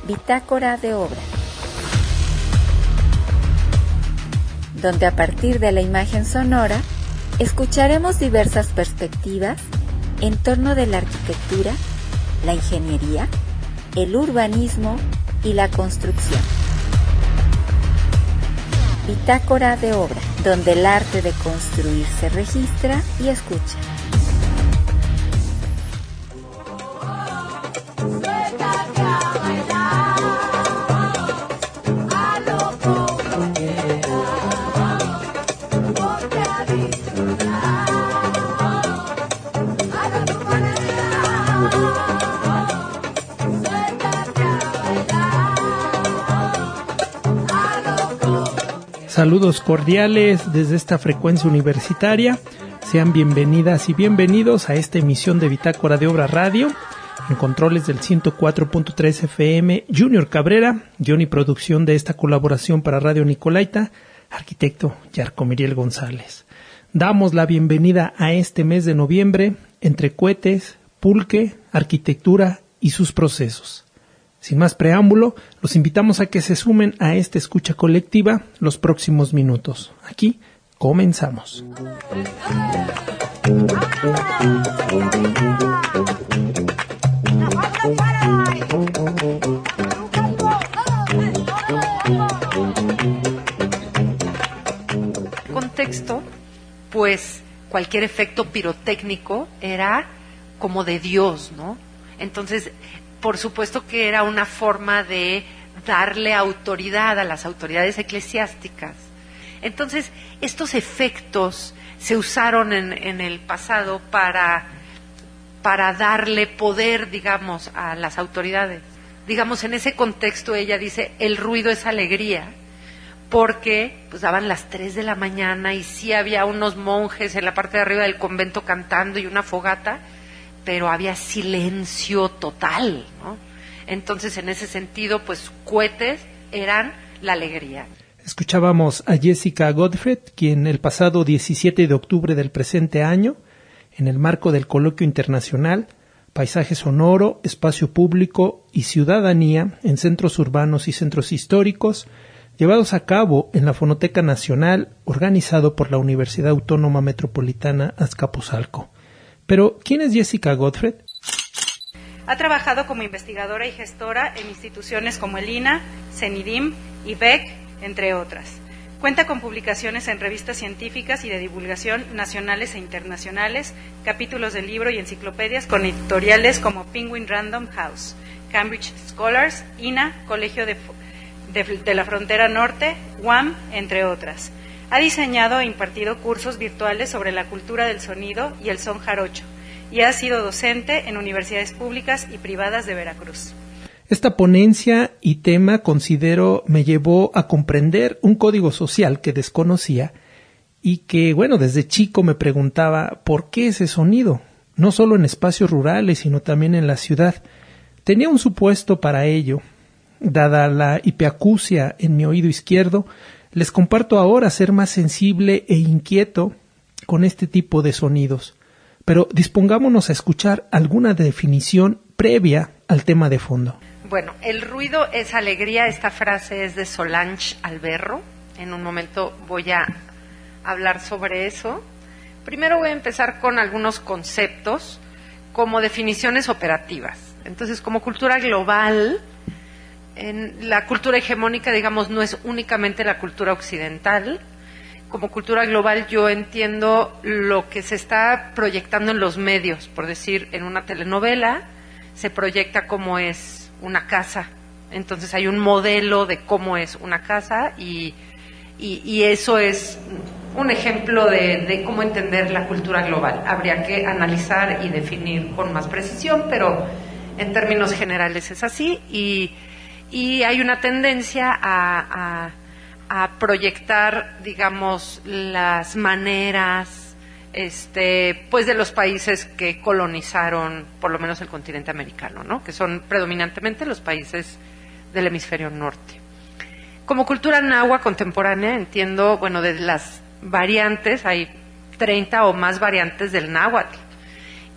Bitácora de Obra, donde a partir de la imagen sonora escucharemos diversas perspectivas en torno de la arquitectura, la ingeniería, el urbanismo y la construcción. Bitácora de Obra, donde el arte de construir se registra y escucha. Saludos cordiales desde esta frecuencia universitaria. Sean bienvenidas y bienvenidos a esta emisión de Bitácora de Obra Radio. En controles del 104.3 FM, Junior Cabrera, guión y producción de esta colaboración para Radio Nicolaita, arquitecto Yarko Miriel González. Damos la bienvenida a este mes de noviembre entre cohetes, pulque, arquitectura y sus procesos. Sin más preámbulo, los invitamos a que se sumen a esta escucha colectiva los próximos minutos. Aquí comenzamos. Contexto, pues cualquier efecto pirotécnico era como de Dios, ¿no? Entonces, por supuesto que era una forma de darle autoridad a las autoridades eclesiásticas. Entonces, estos efectos se usaron en el pasado para darle poder, digamos, a las autoridades. Digamos, en ese contexto ella dice, el ruido es alegría, porque pues daban las 3 de la mañana y sí había unos monjes en la parte de arriba del convento cantando y una fogata, pero había silencio total, ¿no? Entonces, en ese sentido, pues, cohetes eran la alegría. Escuchábamos a Jessica Godfrey, quien el pasado 17 de octubre del presente año, en el marco del Coloquio Internacional, Paisaje Sonoro, Espacio Público y Ciudadanía en Centros Urbanos y Centros Históricos, llevados a cabo en la Fonoteca Nacional, organizado por la Universidad Autónoma Metropolitana Azcapotzalco. Pero, ¿quién es Jessica Godfrey? Ha trabajado como investigadora y gestora en instituciones como el INA, CENIDIM y BEC, entre otras. Cuenta con publicaciones en revistas científicas y de divulgación nacionales e internacionales, capítulos de libro y enciclopedias con editoriales como Penguin Random House, Cambridge Scholars, INA, Colegio de la Frontera Norte, UAM, entre otras. Ha diseñado e impartido cursos virtuales sobre la cultura del sonido y el son jarocho, y ha sido docente en universidades públicas y privadas de Veracruz. Esta ponencia y tema, considero, me llevó a comprender un código social que desconocía y que, bueno, desde chico me preguntaba ¿por qué ese sonido? No solo en espacios rurales, sino también en la ciudad. Tenía un supuesto para ello. Dada la hipeacusia en mi oído izquierdo, les comparto ahora ser más sensible e inquieto con este tipo de sonidos. Pero dispongámonos a escuchar alguna definición previa al tema de fondo. Bueno, el ruido es alegría. Esta frase es de Solange Alberro. En un momento voy a hablar sobre eso. Primero voy a empezar con algunos conceptos como definiciones operativas. Entonces, como cultura global, en la cultura hegemónica, digamos, no es únicamente la cultura occidental. Como cultura global yo entiendo lo que se está proyectando en los medios, por decir, en una telenovela se proyecta cómo es una casa, entonces hay un modelo de cómo es una casa y eso es un ejemplo de cómo entender la cultura global. Habría que analizar y definir con más precisión, pero en términos generales es así y hay una tendencia a proyectar, digamos, las maneras pues de los países que colonizaron por lo menos el continente americano, ¿no? Que son predominantemente los países del hemisferio norte. Como cultura náhuatl contemporánea entiendo, bueno, de las variantes, hay 30 o más variantes del náhuatl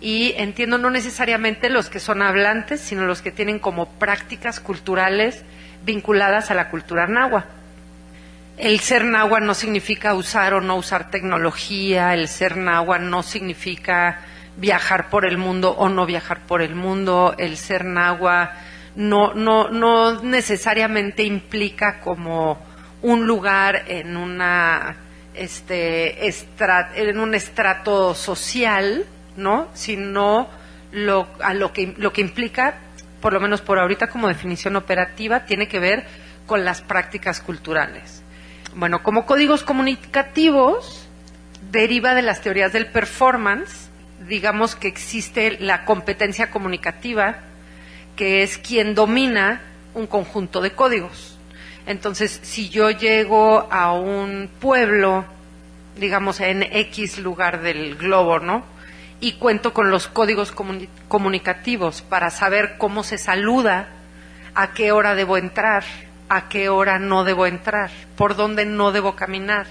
y entiendo no necesariamente los que son hablantes, sino los que tienen como prácticas culturales vinculadas a la cultura náhuatl. El ser náhuatl no significa usar o no usar tecnología, el ser náhuatl no significa viajar por el mundo o no viajar por el mundo, el ser náhuatl no necesariamente implica como un lugar en una en un estrato social, ¿no? Sino lo que implica, por lo menos por ahorita como definición operativa, tiene que ver con las prácticas culturales. Bueno, como códigos comunicativos, deriva de las teorías del performance. Digamos que existe la competencia comunicativa, que es quien domina un conjunto de códigos. Entonces, si yo llego a un pueblo, digamos en X lugar del globo, ¿no?, y cuento con los códigos comunicativos para saber cómo se saluda, a qué hora debo entrar, a qué hora no debo entrar, por dónde no debo caminar,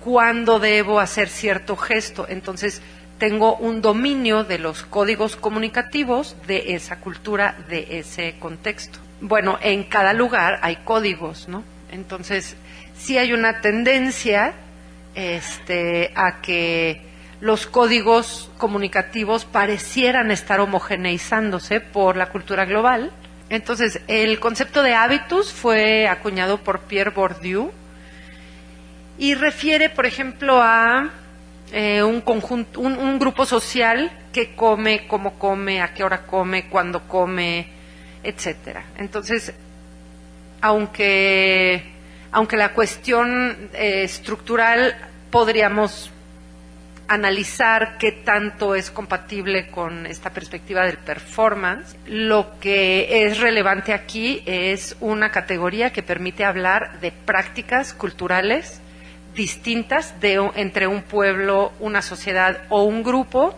cuándo debo hacer cierto gesto. Entonces, tengo un dominio de los códigos comunicativos de esa cultura, de ese contexto. Bueno, en cada lugar hay códigos, ¿no? Entonces, sí hay una tendencia a que los códigos comunicativos parecieran estar homogeneizándose por la cultura global. Entonces, el concepto de hábitus fue acuñado por Pierre Bourdieu y refiere, por ejemplo, a un grupo social que come, cómo come, a qué hora come, cuándo come, etcétera. Entonces, aunque la cuestión estructural podríamos analizar qué tanto es compatible con esta perspectiva del performance, lo que es relevante aquí es una categoría que permite hablar de prácticas culturales distintas entre un pueblo, una sociedad o un grupo,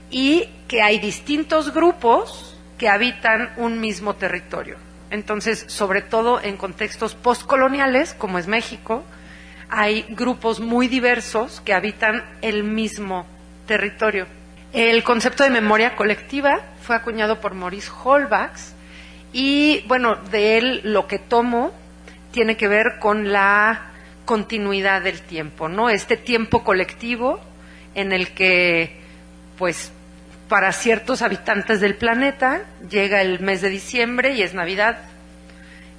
y que hay distintos grupos que habitan un mismo territorio. Entonces, sobre todo en contextos postcoloniales, como es México, hay grupos muy diversos que habitan el mismo territorio. El concepto de memoria colectiva fue acuñado por Maurice Holbach y, bueno, de él lo que tomo tiene que ver con la continuidad del tiempo, ¿no? Este tiempo colectivo en el que, pues, para ciertos habitantes del planeta llega el mes de diciembre y es Navidad.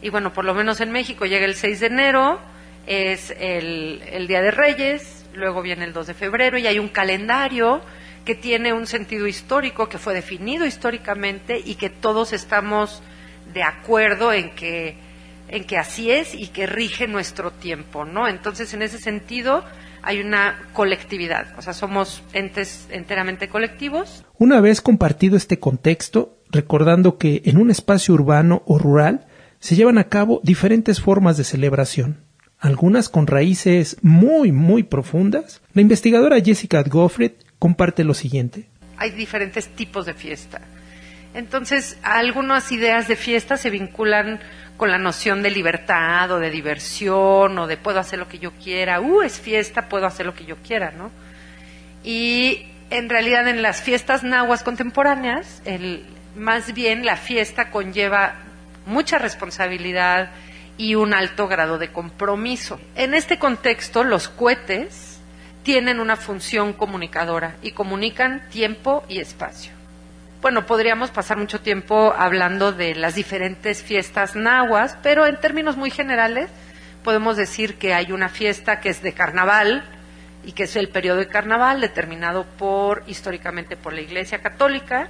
Y bueno, por lo menos en México llega el 6 de enero, es el Día de Reyes, luego viene el 2 de febrero y hay un calendario que tiene un sentido histórico, que fue definido históricamente y que todos estamos de acuerdo en que así es y que rige nuestro tiempo, ¿no? Entonces, en ese sentido, hay una colectividad, o sea, somos entes enteramente colectivos. Una vez compartido este contexto, recordando que en un espacio urbano o rural se llevan a cabo diferentes formas de celebración, algunas con raíces muy, muy profundas, la investigadora Jessica Goffred comparte lo siguiente. Hay diferentes tipos de fiesta. Entonces, algunas ideas de fiesta se vinculan con la noción de libertad o de diversión o de puedo hacer lo que yo quiera. Es fiesta, puedo hacer lo que yo quiera, ¿no? Y en realidad en las fiestas nahuas contemporáneas, más bien la fiesta conlleva mucha responsabilidad y un alto grado de compromiso. En este contexto, los cohetes tienen una función comunicadora y comunican tiempo y espacio. Bueno, podríamos pasar mucho tiempo hablando de las diferentes fiestas nahuas, pero en términos muy generales podemos decir que hay una fiesta que es de carnaval y que es el periodo de carnaval determinado históricamente por la Iglesia Católica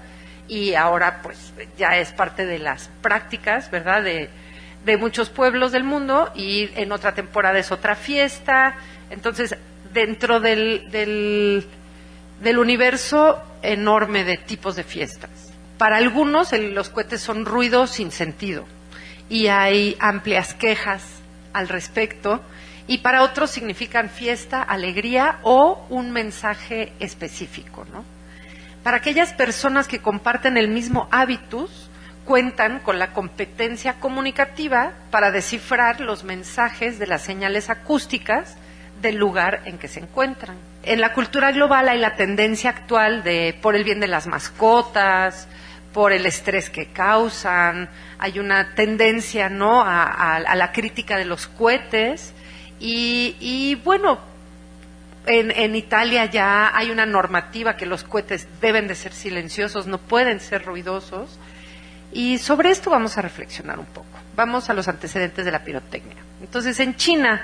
y ahora pues ya es parte de las prácticas, ¿verdad?, de muchos pueblos del mundo, y en otra temporada es otra fiesta. Entonces, dentro del universo enorme de tipos de fiestas. Para algunos los cohetes son ruidos sin sentido y hay amplias quejas al respecto, y para otros significan fiesta, alegría o un mensaje específico, ¿no? Para aquellas personas que comparten el mismo hábitus, cuentan con la competencia comunicativa para descifrar los mensajes de las señales acústicas del lugar en que se encuentran. En la cultura global hay la tendencia actual de por el bien de las mascotas, por el estrés que causan, hay una tendencia, ¿no?, a la crítica de los cohetes y bueno, en Italia ya hay una normativa que los cohetes deben de ser silenciosos, no pueden ser ruidosos, y sobre esto vamos a reflexionar un poco. Vamos a los antecedentes de la pirotecnia. Entonces, en China,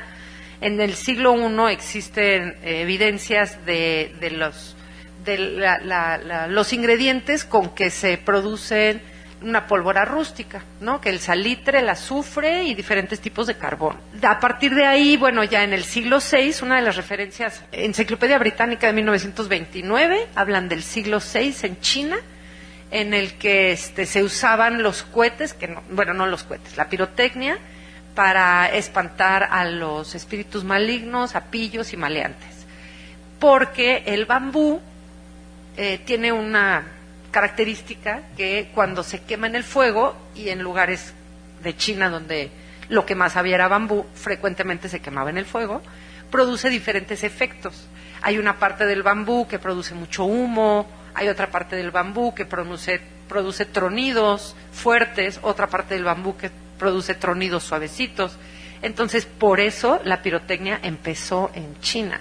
en el siglo I existen evidencias de los ingredientes con que se producen una pólvora rústica, ¿no?, que el salitre, el azufre y diferentes tipos de carbón. A partir de ahí, bueno, ya en el siglo VI, una de las referencias, Enciclopedia Británica de 1929, hablan del siglo VI en China, en el que se usaban los cohetes, no los cohetes, la pirotecnia, para espantar a los espíritus malignos, a pillos y maleantes. Porque el bambú tiene una característica que cuando se quema en el fuego, y en lugares de China donde lo que más había era bambú, frecuentemente se quemaba en el fuego, produce diferentes efectos. Hay una parte del bambú que produce mucho humo, hay otra parte del bambú que produce tronidos fuertes, otra parte del bambú que produce tronidos suavecitos. Entonces, por eso la pirotecnia empezó en China.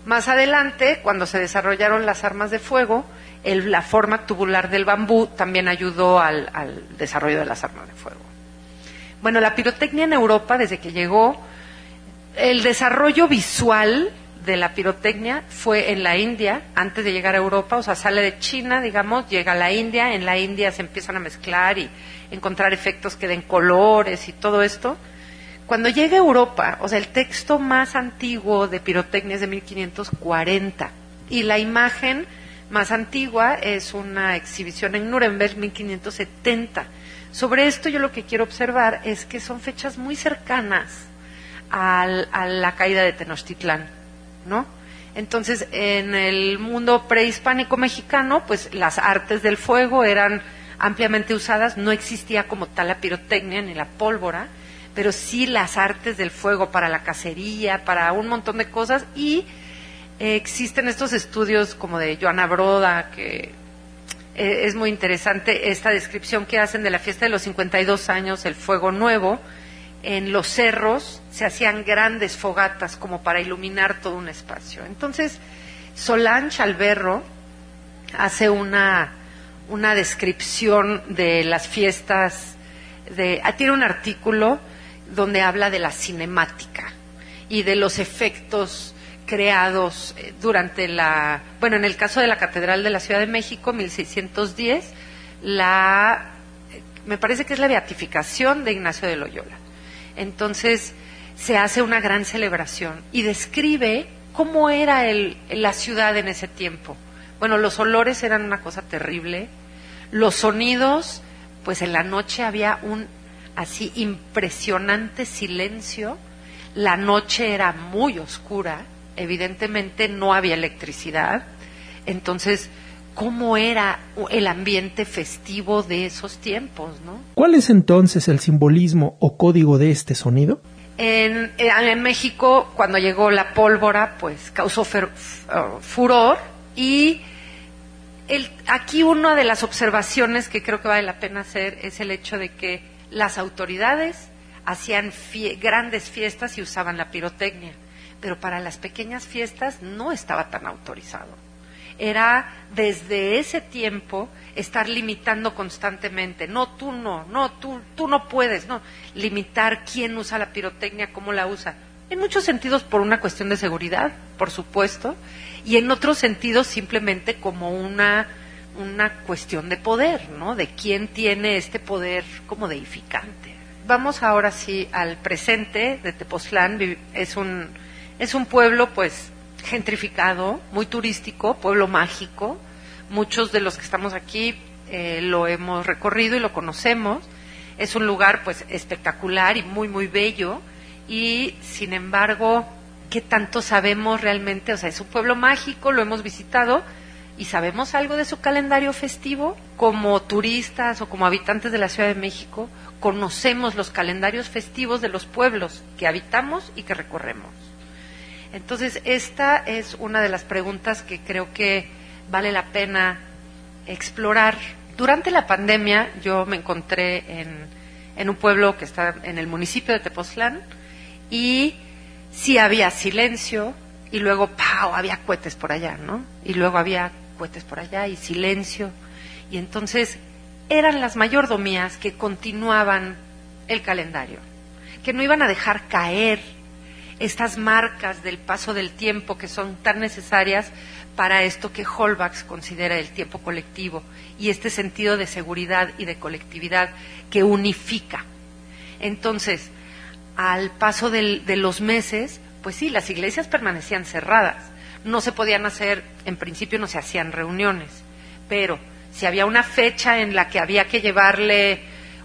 Más adelante, cuando se desarrollaron las armas de fuego, la forma tubular del bambú también ayudó al desarrollo de las armas de fuego. Bueno, la pirotecnia en Europa, desde que llegó, el desarrollo visual de la pirotecnia fue en la India, antes de llegar a Europa, o sea, sale de China, digamos, llega a la India, en la India se empiezan a mezclar y encontrar efectos que den colores y todo esto. Cuando llega a Europa, o sea, el texto más antiguo de pirotecnia es de 1540, y la imagen más antigua es una exhibición en Nuremberg, 1570. Sobre esto yo lo que quiero observar es que son fechas muy cercanas a la caída de Tenochtitlán, ¿no? Entonces, en el mundo prehispánico mexicano, pues las artes del fuego eran ampliamente usadas, no existía como tal la pirotecnia ni la pólvora, pero sí las artes del fuego para la cacería, para un montón de cosas, y existen estos estudios como de Joana Broda, que es muy interesante esta descripción que hacen de la fiesta de los 52 años, el fuego nuevo. En los cerros se hacían grandes fogatas como para iluminar todo un espacio. Entonces, Solange Alberro hace una descripción de las fiestas, tiene un artículo donde habla de la cinemática y de los efectos creados durante en el caso de la Catedral de la Ciudad de México, 1610, me parece que es la beatificación de Ignacio de Loyola. Entonces se hace una gran celebración y describe cómo era la ciudad en ese tiempo. Bueno, los olores eran una cosa terrible, los sonidos, pues en la noche había un así impresionante silencio, la noche era muy oscura, evidentemente no había electricidad, entonces, ¿cómo era el ambiente festivo de esos tiempos, no? ¿Cuál es entonces el simbolismo o código de este sonido? En México, cuando llegó la pólvora, pues causó furor, y aquí una de las observaciones que creo que vale la pena hacer es el hecho de que las autoridades hacían grandes fiestas y usaban la pirotecnia, pero para las pequeñas fiestas no estaba tan autorizado. Era desde ese tiempo estar limitando constantemente, tú no puedes, no, limitar quién usa la pirotecnia, cómo la usa, en muchos sentidos por una cuestión de seguridad, por supuesto, y en otros sentidos simplemente como una cuestión de poder, ¿no? De quién tiene este poder como deificante. Vamos ahora sí al presente de Tepoztlán. Es un pueblo pues gentrificado, muy turístico, pueblo mágico. Muchos de los que estamos aquí lo hemos recorrido y lo conocemos. Es un lugar pues espectacular y muy muy bello, y sin embargo, ¿qué tanto sabemos realmente? O sea, es un pueblo mágico, lo hemos visitado, ¿y sabemos algo de su calendario festivo? Como turistas o como habitantes de la Ciudad de México, conocemos los calendarios festivos de los pueblos que habitamos y que recorremos. Entonces, esta es una de las preguntas que creo que vale la pena explorar. Durante la pandemia yo me encontré en un pueblo que está en el municipio de Tepoztlán y sí había silencio y luego ¡pau! Había cohetes por allá, ¿no? Y luego había cohetes por allá y silencio. Y entonces eran las mayordomías que continuaban el calendario, que no iban a dejar caer estas marcas del paso del tiempo que son tan necesarias para esto que Holbach considera el tiempo colectivo y este sentido de seguridad y de colectividad que unifica. Entonces, al paso de los meses, pues sí, las iglesias permanecían cerradas, no se podían hacer, en principio no se hacían reuniones, pero si había una fecha en la que había que llevarle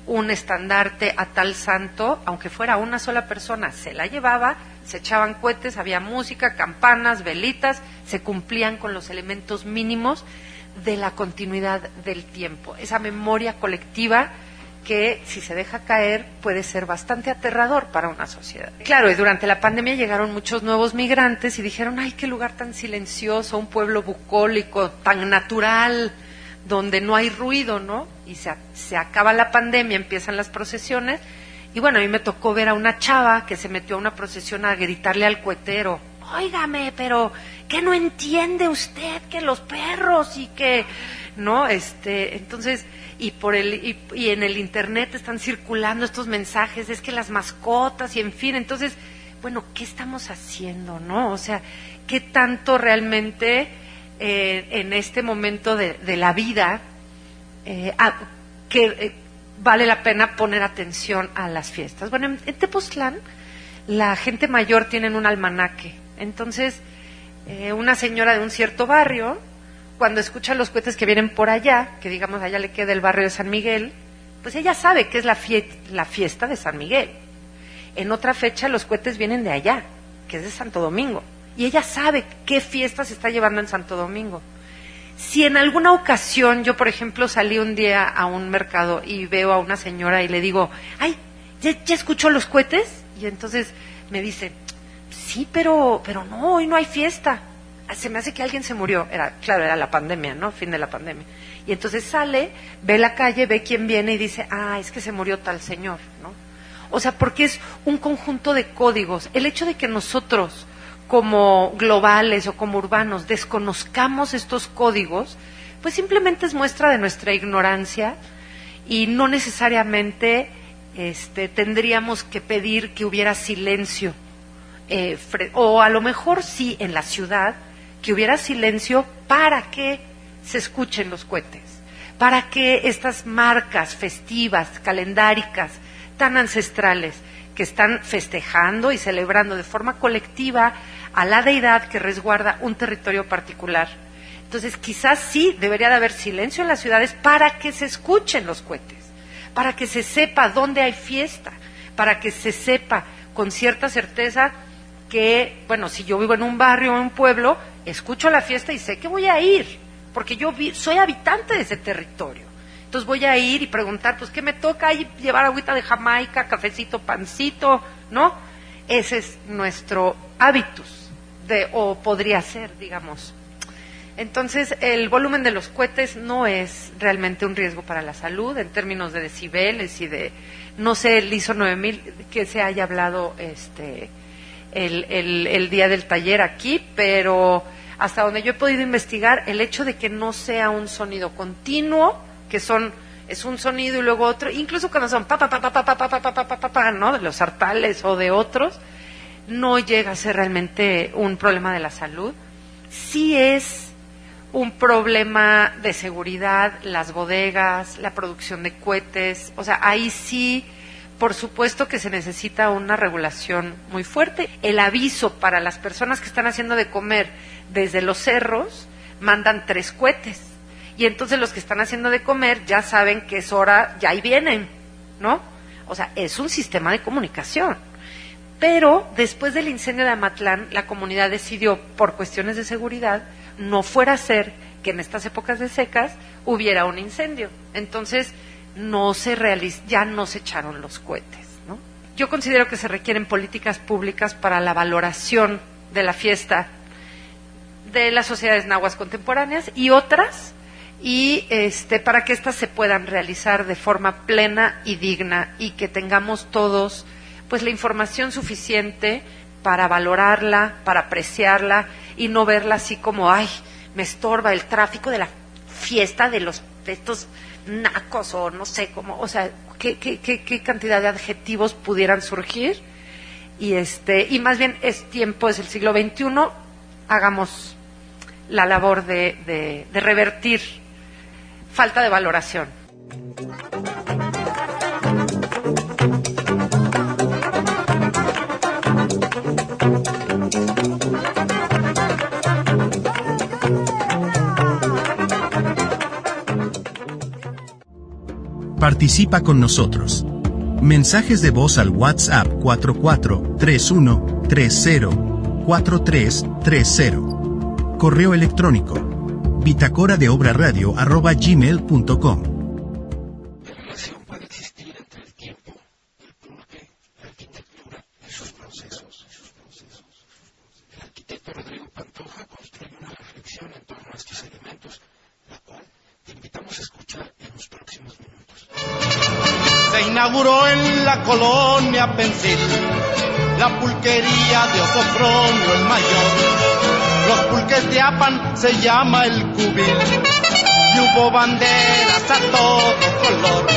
un estandarte a tal santo, aunque fuera una sola persona, se la llevaba, se echaban cohetes, había música, campanas, velitas, se cumplían con los elementos mínimos de la continuidad del tiempo, esa memoria colectiva que si se deja caer puede ser bastante aterrador para una sociedad. Claro, y durante la pandemia llegaron muchos nuevos migrantes y dijeron, ay, qué lugar tan silencioso, un pueblo bucólico, tan natural, donde no hay ruido, ¿no? Y se acaba la pandemia, empiezan las procesiones, y bueno, a mí me tocó ver a una chava que se metió a una procesión a gritarle al cuetero, óigame, pero ¿qué no entiende usted que los perros y que, no? Entonces, y en el internet están circulando estos mensajes, es que las mascotas y en fin, entonces, bueno, ¿qué estamos haciendo, no? O sea, ¿qué tanto realmente en este momento de la vida vale la pena poner atención a las fiestas? Bueno, en Tepoztlán la gente mayor tiene un almanaque, entonces una señora de un cierto barrio, cuando escucha los cohetes que vienen por allá, que digamos allá le queda el barrio de San Miguel, pues ella sabe que es la fiesta de San Miguel. En otra fecha los cohetes vienen de allá, que es de Santo Domingo, y ella sabe qué fiesta se está llevando en Santo Domingo. Si en alguna ocasión yo, por ejemplo, salí un día a un mercado y veo a una señora y le digo, ay, ¿ya escuchó los cohetes? Y entonces me dice, sí, pero no, hoy no hay fiesta. Se me hace que alguien se murió. Era la pandemia, ¿no? Fin de la pandemia. Y entonces sale, ve la calle, ve quién viene y dice, es que se murió tal señor, ¿no? O sea, porque es un conjunto de códigos. El hecho de que nosotros, como globales o como urbanos, desconozcamos estos códigos, pues simplemente es muestra de nuestra ignorancia y no necesariamente tendríamos que pedir que hubiera silencio. O a lo mejor sí en la ciudad, que hubiera silencio para que se escuchen los cohetes, para que estas marcas festivas, calendáricas, tan ancestrales, que están festejando y celebrando de forma colectiva a la deidad que resguarda un territorio particular. Entonces, quizás sí debería de haber silencio en las ciudades para que se escuchen los cohetes, para que se sepa dónde hay fiesta, para que se sepa con cierta certeza que, bueno, si yo vivo en un barrio o en un pueblo, escucho la fiesta y sé que voy a ir, porque yo soy habitante de ese territorio. Entonces voy a ir y preguntar, pues, ¿qué me toca? Ahí llevar agüita de Jamaica, cafecito, pancito, ¿no? Ese es nuestro hábitus, o podría ser, digamos. Entonces, el volumen de los cohetes no es realmente un riesgo para la salud, en términos de decibeles y de, no sé, el ISO 9000, que se haya hablado el día del taller aquí, pero hasta donde yo he podido investigar, el hecho de que no sea un sonido continuo, que es un sonido y luego otro, incluso cuando son ¿no? De los sartales o de otros, no llega a ser realmente un problema de la salud. Sí es un problema de seguridad, las bodegas, la producción de cohetes, o sea, ahí sí, por supuesto que se necesita una regulación muy fuerte. El aviso para las personas que están haciendo de comer desde los cerros, mandan 3 cohetes. Y entonces los que están haciendo de comer ya saben que es hora, ya ahí vienen, ¿no? O sea, es un sistema de comunicación. Pero después del incendio de Amatlán, la comunidad decidió, por cuestiones de seguridad, no fuera a ser que en estas épocas de secas hubiera un incendio. Entonces, ya no se echaron los cohetes, ¿no? Yo considero que se requieren políticas públicas para la valoración de la fiesta de las sociedades nahuas contemporáneas y otras, y para que éstas se puedan realizar de forma plena y digna, y que tengamos todos pues la información suficiente para valorarla, para apreciarla, y no verla así como, ay, me estorba el tráfico de la fiesta de estos nacos, o no sé cómo, o sea, qué cantidad de adjetivos pudieran surgir. Y más bien es el siglo XXI, hagamos la labor de revertir falta de valoración. Participa con nosotros. Mensajes de voz al WhatsApp 4431304330. Correo electrónico bitácoradeobraradio@gmail.com. ¿Qué relación puede existir entre el tiempo, el pulque, la arquitectura y sus procesos? El arquitecto Rodrigo Pantoja construye una reflexión en torno a estos elementos, la cual te invitamos a escuchar en los próximos minutos. Se inauguró en la colonia Pensil la pulquería de Osofronio el Mayor. Los pulques de Apan se llama el Cubil y hubo banderas a todo color.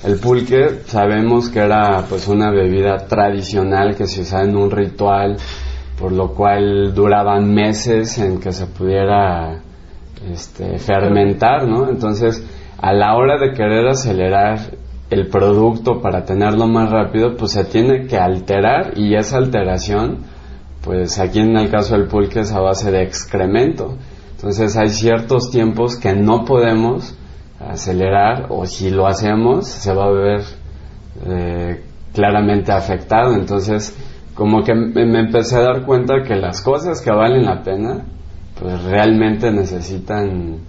El pulque sabemos que era pues una bebida tradicional que se usaba en un ritual, por lo cual duraban meses en que se pudiera fermentar, ¿no? Entonces, a la hora de querer acelerar el producto para tenerlo más rápido, pues se tiene que alterar, y esa alteración, pues aquí en el caso del pulque es a base de excremento. Entonces hay ciertos tiempos que no podemos acelerar, o si lo hacemos se va a ver claramente afectado. Entonces como que me empecé a dar cuenta que las cosas que valen la pena pues realmente necesitan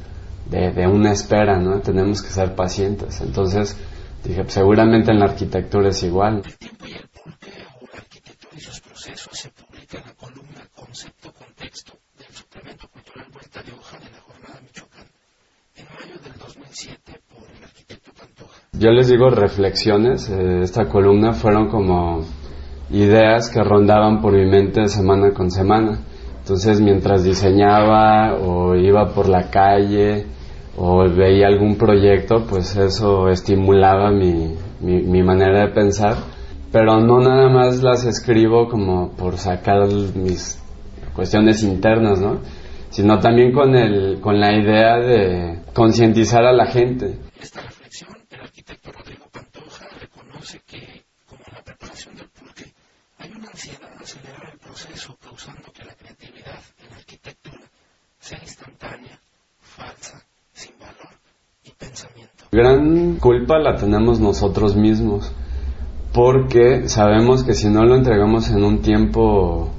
de una espera, ¿no? Tenemos que ser pacientes. Entonces dije, pues, seguramente en la arquitectura es igual. El tiempo y el pulque, o la arquitectura y sus procesos, se publica en la columna Concepto Contexto del suplemento cultural Vuelta de Hoja de la Jornada Michoacán, en mayo del 2007, por el arquitecto Pantoja. Yo les digo reflexiones. Esta columna fueron como ideas que rondaban por mi mente semana con semana. Entonces, mientras diseñaba o iba por la calle o veía algún proyecto, pues eso estimulaba mi manera de pensar, pero no nada más las escribo como por sacar mis cuestiones internas, ¿no? Sino también con la idea de concientizar a la gente. Esta reflexión, el arquitecto Rodrigo Pantoja reconoce que, como en la preparación del pulque, hay una ansiedad de acelerar el proceso, causando que la creatividad en la arquitectura sea instantánea, falsa, sin valor y pensamiento. Gran culpa la tenemos nosotros mismos, porque sabemos que si no lo entregamos en un tiempo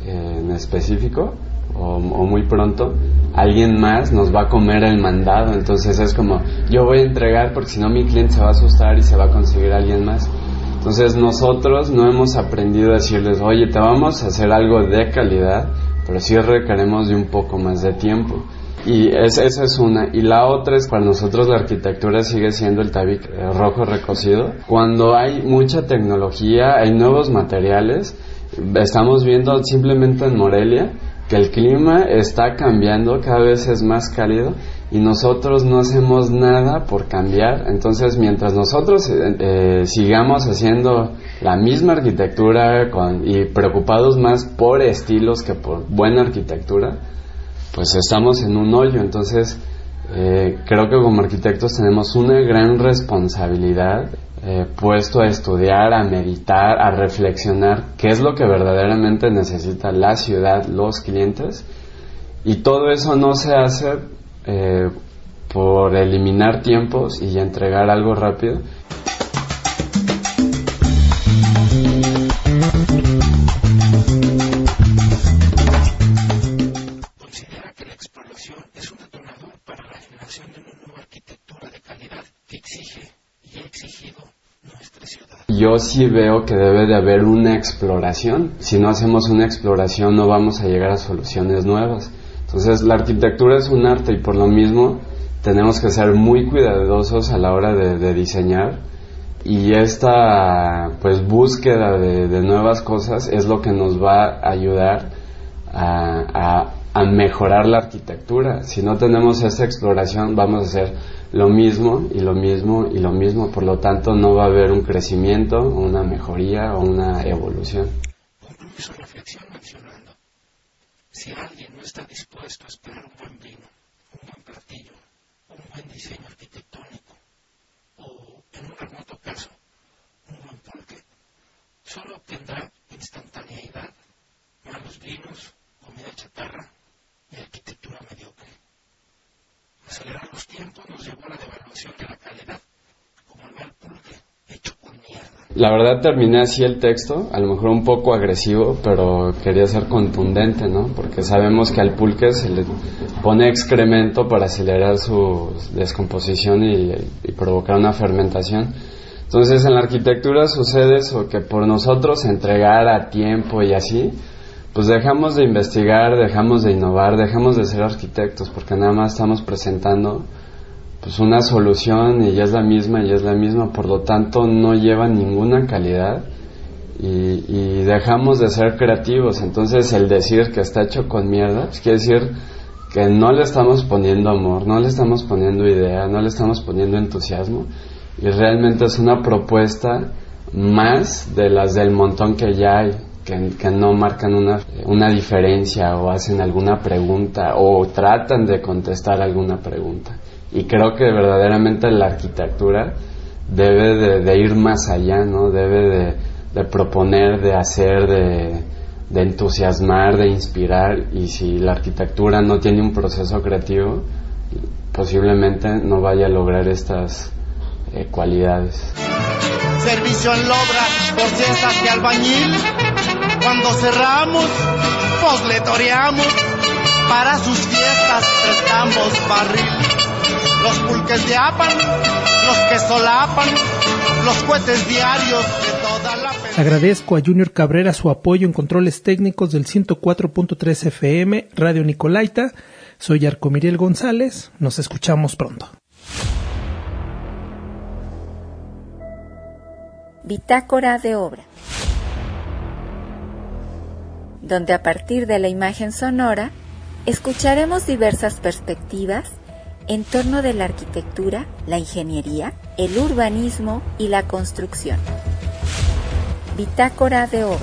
en específico o muy pronto, alguien más nos va a comer el mandado. Entonces es como, yo voy a entregar porque si no mi cliente se va a asustar y se va a conseguir a alguien más. Entonces nosotros no hemos aprendido a decirles, oye, te vamos a hacer algo de calidad, pero sí requeremos de un poco más de tiempo. Y esa es una. Y la otra es, para nosotros la arquitectura sigue siendo el tabique rojo recocido. Cuando hay mucha tecnología, hay nuevos materiales. Estamos viendo simplemente en Morelia que el clima está cambiando, cada vez es más cálido, y nosotros no hacemos nada por cambiar. Entonces, mientras nosotros sigamos haciendo la misma arquitectura y preocupados más por estilos que por buena arquitectura, pues estamos en un hoyo. Entonces creo que como arquitectos tenemos una gran responsabilidad puesto a estudiar, a meditar, a reflexionar qué es lo que verdaderamente necesita la ciudad, los clientes, y todo eso no se hace por eliminar tiempos y entregar algo rápido. Considera que la exploración es un detonador para la generación de una nueva arquitectura de calidad que exige yo sí veo que debe de haber una exploración. Si no hacemos una exploración no vamos a llegar a soluciones nuevas. Entonces la arquitectura es un arte y por lo mismo tenemos que ser muy cuidadosos a la hora de diseñar, y esta pues búsqueda de nuevas cosas es lo que nos va a ayudar a mejorar la arquitectura. Si no tenemos esta exploración vamos a hacer lo mismo y lo mismo y lo mismo, por lo tanto no va a haber un crecimiento, una mejoría o una evolución. Concluye su reflexión mencionando: si alguien no está dispuesto a esperar un buen vino, un buen platillo, un buen diseño arquitectónico, o en un remoto caso, un buen pulque, solo obtendrá instantaneidad, malos vinos, comida chatarra y arquitectura mediocre. Acelerar los tiempos nos llevó a la devaluación de la calidad, como el mal pulque hecho con mierda. La verdad terminé así el texto, a lo mejor un poco agresivo, pero quería ser contundente, ¿no? Porque sabemos que al pulque se le pone excremento para acelerar su descomposición y provocar una fermentación. Entonces en la arquitectura sucede eso, que por nosotros entregar a tiempo y así, pues dejamos de investigar, dejamos de innovar, dejamos de ser arquitectos, porque nada más estamos presentando pues una solución y ya es la misma, por lo tanto no lleva ninguna calidad y dejamos de ser creativos. Entonces el decir que está hecho con mierda, pues quiere decir que no le estamos poniendo amor, no le estamos poniendo idea, no le estamos poniendo entusiasmo, y realmente es una propuesta más de las del montón que ya hay, que no marcan una diferencia o hacen alguna pregunta o tratan de contestar alguna pregunta. Y creo que verdaderamente la arquitectura debe de ir más allá, ¿no? Debe de proponer, de hacer, de entusiasmar, de inspirar, y si la arquitectura no tiene un proceso creativo, posiblemente no vaya a lograr estas cualidades. Servicio en Lobra por cestas de albañil. Cuando cerramos, pues le toreamos. Para sus fiestas prestamos barril. Los pulques de Apan, los que solapan, los cohetes diarios de toda la... Agradezco a Junior Cabrera su apoyo en controles técnicos del 104.3 FM, Radio Nicolaita. Soy Arcomiriel González. Nos escuchamos pronto. Bitácora de obra, donde a partir de la imagen sonora escucharemos diversas perspectivas en torno de la arquitectura, la ingeniería, el urbanismo y la construcción. Bitácora de obra.